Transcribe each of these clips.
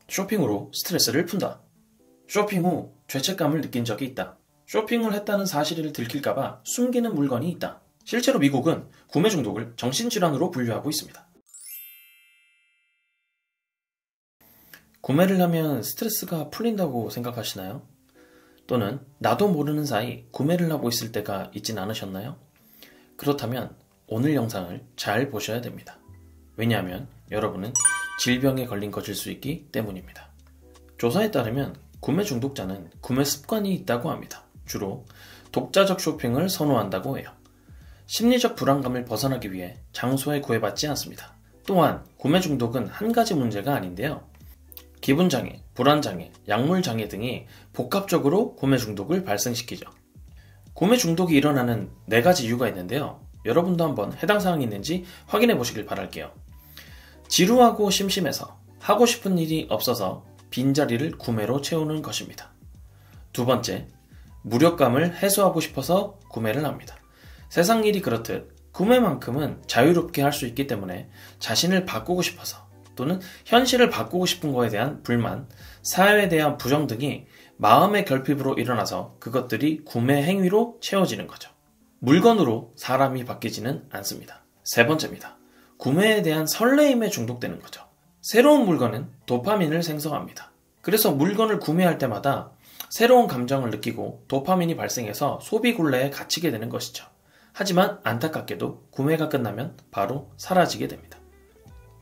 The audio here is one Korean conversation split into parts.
쇼핑으로 스트레스를 푼다. 쇼핑 후 죄책감을 느낀 적이 있다. 쇼핑을 했다는 사실을 들킬까봐 숨기는 물건이 있다. 실제로 미국은 구매 중독을 정신질환으로 분류하고 있습니다. 구매를 하면 스트레스가 풀린다고 생각하시나요? 또는 나도 모르는 사이 구매를 하고 있을 때가 있진 않으셨나요? 그렇다면 오늘 영상을 잘 보셔야 됩니다. 왜냐하면 여러분은 질병에 걸린 것일 수 있기 때문입니다. 조사에 따르면 구매 중독자는 구매 습관이 있다고 합니다. 주로 독자적 쇼핑을 선호한다고 해요. 심리적 불안감을 벗어나기 위해 장소에 구애받지 않습니다. 또한 구매 중독은 한 가지 문제가 아닌데요. 기분장애, 불안장애, 약물장애 등이 복합적으로 구매 중독을 발생시키죠. 구매 중독이 일어나는 4가지 이유가 있는데요. 여러분도 한번 해당 사항이 있는지 확인해 보시길 바랄게요. 지루하고 심심해서 하고 싶은 일이 없어서 빈자리를 구매로 채우는 것입니다. 두 번째, 무력감을 해소하고 싶어서 구매를 합니다. 세상 일이 그렇듯 구매만큼은 자유롭게 할 수 있기 때문에 자신을 바꾸고 싶어서 또는 현실을 바꾸고 싶은 거에 대한 불만, 사회에 대한 부정 등이 마음의 결핍으로 일어나서 그것들이 구매 행위로 채워지는 거죠. 물건으로 사람이 바뀌지는 않습니다. 세 번째입니다. 구매에 대한 설레임에 중독되는 거죠. 새로운 물건은 도파민을 생성합니다. 그래서 물건을 구매할 때마다 새로운 감정을 느끼고 도파민이 발생해서 소비 굴레에 갇히게 되는 것이죠. 하지만 안타깝게도 구매가 끝나면 바로 사라지게 됩니다.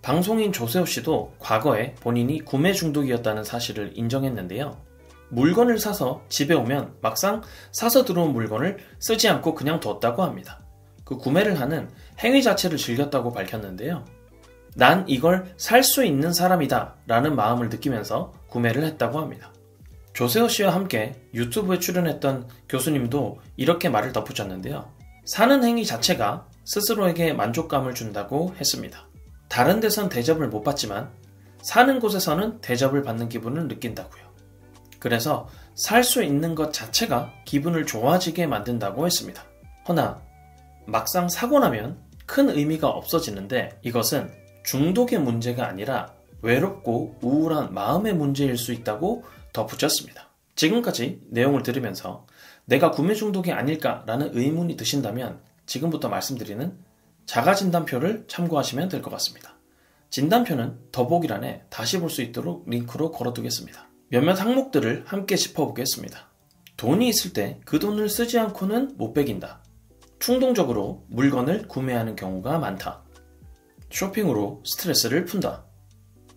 방송인 조세호 씨도 과거에 본인이 구매 중독이었다는 사실을 인정했는데요. 물건을 사서 집에 오면 막상 사서 들어온 물건을 쓰지 않고 그냥 뒀다고 합니다. 그 구매를 하는 행위 자체를 즐겼다고 밝혔는데요. 난 이걸 살 수 있는 사람이다 라는 마음을 느끼면서 구매를 했다고 합니다. 조세호 씨와 함께 유튜브에 출연했던 교수님도 이렇게 말을 덧붙였는데요. 사는 행위 자체가 스스로에게 만족감을 준다고 했습니다. 다른 데선 대접을 못 받지만 사는 곳에서는 대접을 받는 기분을 느낀다고요. 그래서 살 수 있는 것 자체가 기분을 좋아지게 만든다고 했습니다. 허나 막상 사고 나면 큰 의미가 없어지는데 이것은 중독의 문제가 아니라 외롭고 우울한 마음의 문제일 수 있다고 덧붙였습니다. 지금까지 내용을 들으면서 내가 구매 중독이 아닐까라는 의문이 드신다면 지금부터 말씀드리는 자가진단표를 참고하시면 될 것 같습니다. 진단표는 더보기란에 다시 볼 수 있도록 링크로 걸어두겠습니다. 몇몇 항목들을 함께 짚어보겠습니다. 돈이 있을 때 그 돈을 쓰지 않고는 못 베긴다. 충동적으로 물건을 구매하는 경우가 많다. 쇼핑으로 스트레스를 푼다.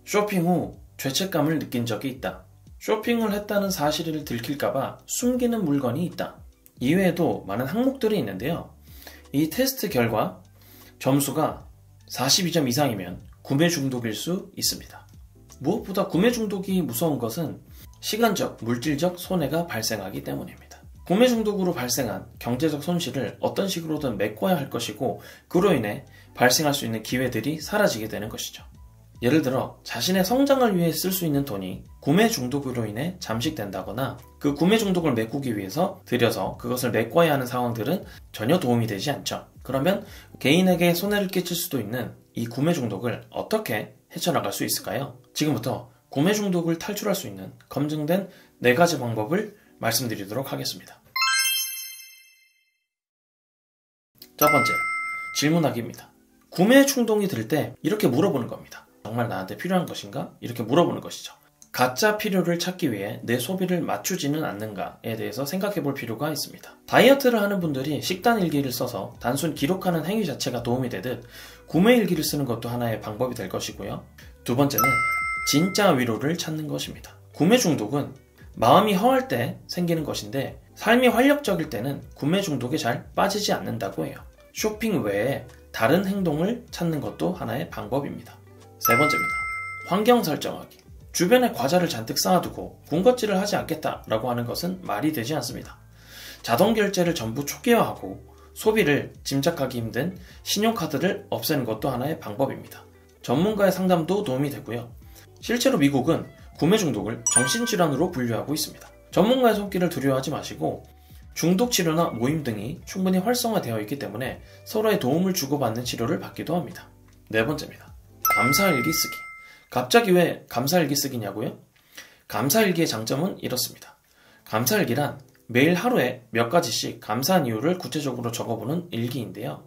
쇼핑 후 죄책감을 느낀 적이 있다. 쇼핑을 했다는 사실을 들킬까봐 숨기는 물건이 있다. 이외에도 많은 항목들이 있는데요. 이 테스트 결과 점수가 42점 이상이면 구매 중독일 수 있습니다. 무엇보다 구매 중독이 무서운 것은 시간적, 물질적 손해가 발생하기 때문입니다. 구매 중독으로 발생한 경제적 손실을 어떤 식으로든 메꿔야 할 것이고 그로 인해 발생할 수 있는 기회들이 사라지게 되는 것이죠. 예를 들어 자신의 성장을 위해 쓸 수 있는 돈이 구매 중독으로 인해 잠식된다거나 그 구매 중독을 메꾸기 위해서 들여서 그것을 메꿔야 하는 상황들은 전혀 도움이 되지 않죠. 그러면 개인에게 손해를 끼칠 수도 있는 이 구매 중독을 어떻게 헤쳐나갈 수 있을까요? 지금부터 구매 중독을 탈출할 수 있는 검증된 4가지 방법을 말씀드리도록 하겠습니다. 첫 번째, 질문하기입니다. 구매 충동이 들 때 이렇게 물어보는 겁니다. 정말 나한테 필요한 것인가? 이렇게 물어보는 것이죠. 가짜 필요를 찾기 위해 내 소비를 맞추지는 않는가에 대해서 생각해 볼 필요가 있습니다. 다이어트를 하는 분들이 식단 일기를 써서 단순 기록하는 행위 자체가 도움이 되듯 구매 일기를 쓰는 것도 하나의 방법이 될 것이고요. 두 번째는 진짜 위로를 찾는 것입니다. 구매 중독은 마음이 허할 때 생기는 것인데 삶이 활력적일 때는 구매 중독에 잘 빠지지 않는다고 해요. 쇼핑 외에 다른 행동을 찾는 것도 하나의 방법입니다. 세 번째입니다. 환경 설정하기. 주변에 과자를 잔뜩 쌓아두고 군것질을 하지 않겠다라고 하는 것은 말이 되지 않습니다. 자동 결제를 전부 초기화하고 소비를 짐작하기 힘든 신용카드를 없애는 것도 하나의 방법입니다. 전문가의 상담도 도움이 되고요. 실제로 미국은 구매 중독을 정신질환으로 분류하고 있습니다. 전문가의 손길을 두려워하지 마시고 중독 치료나 모임 등이 충분히 활성화되어 있기 때문에 서로의 도움을 주고받는 치료를 받기도 합니다. 네 번째입니다. 감사일기 쓰기. 갑자기 왜 감사일기 쓰기냐고요? 감사일기의 장점은 이렇습니다. 감사일기란 매일 하루에 몇 가지씩 감사한 이유를 구체적으로 적어보는 일기인데요.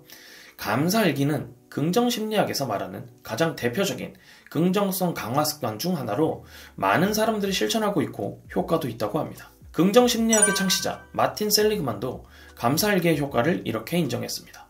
감사일기는 긍정심리학에서 말하는 가장 대표적인 긍정성 강화 습관 중 하나로 많은 사람들이 실천하고 있고 효과도 있다고 합니다. 긍정심리학의 창시자 마틴 셀리그만도 감사일기의 효과를 이렇게 인정했습니다.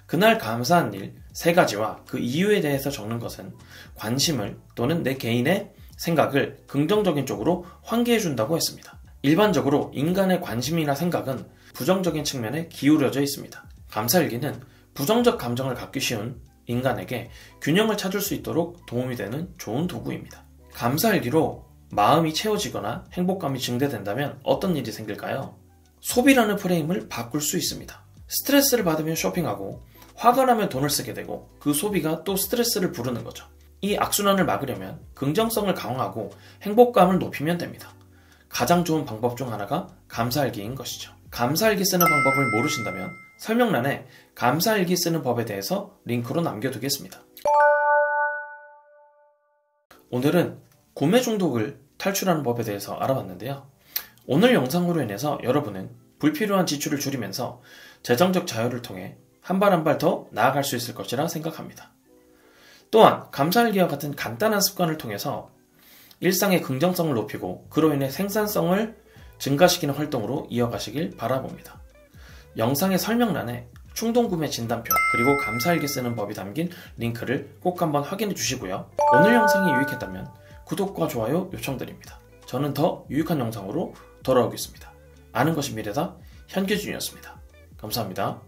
그날 감사한 일 3가지와 그 이유에 대해서 적는 것은 관심을 또는 내 개인의 생각을 긍정적인 쪽으로 환기해준다고 했습니다. 일반적으로 인간의 관심이나 생각은 부정적인 측면에 기울여져 있습니다. 감사일기는 부정적 감정을 갖기 쉬운 인간에게 균형을 찾을 수 있도록 도움이 되는 좋은 도구입니다. 감사일기로 마음이 채워지거나 행복감이 증대된다면 어떤 일이 생길까요? 소비라는 프레임을 바꿀 수 있습니다. 스트레스를 받으면 쇼핑하고 화가 나면 돈을 쓰게 되고 그 소비가 또 스트레스를 부르는 거죠. 이 악순환을 막으려면 긍정성을 강화하고 행복감을 높이면 됩니다. 가장 좋은 방법 중 하나가 감사일기인 것이죠. 감사일기 쓰는 방법을 모르신다면 설명란에 감사일기 쓰는 법에 대해서 링크로 남겨두겠습니다. 오늘은 구매 중독을 탈출하는 법에 대해서 알아봤는데요. 오늘 영상으로 인해서 여러분은 불필요한 지출을 줄이면서 재정적 자유를 통해 한 발 한 발 더 나아갈 수 있을 것이라 생각합니다. 또한 감사일기와 같은 간단한 습관을 통해서 일상의 긍정성을 높이고 그로 인해 생산성을 증가시키는 활동으로 이어가시길 바라봅니다. 영상의 설명란에 충동구매 진단표 그리고 감사일기 쓰는 법이 담긴 링크를 꼭 한번 확인해 주시고요. 오늘 영상이 유익했다면 구독과 좋아요 요청드립니다. 저는 더 유익한 영상으로 돌아오겠습니다. 아는 것이 미래다 현규준이었습니다. 감사합니다.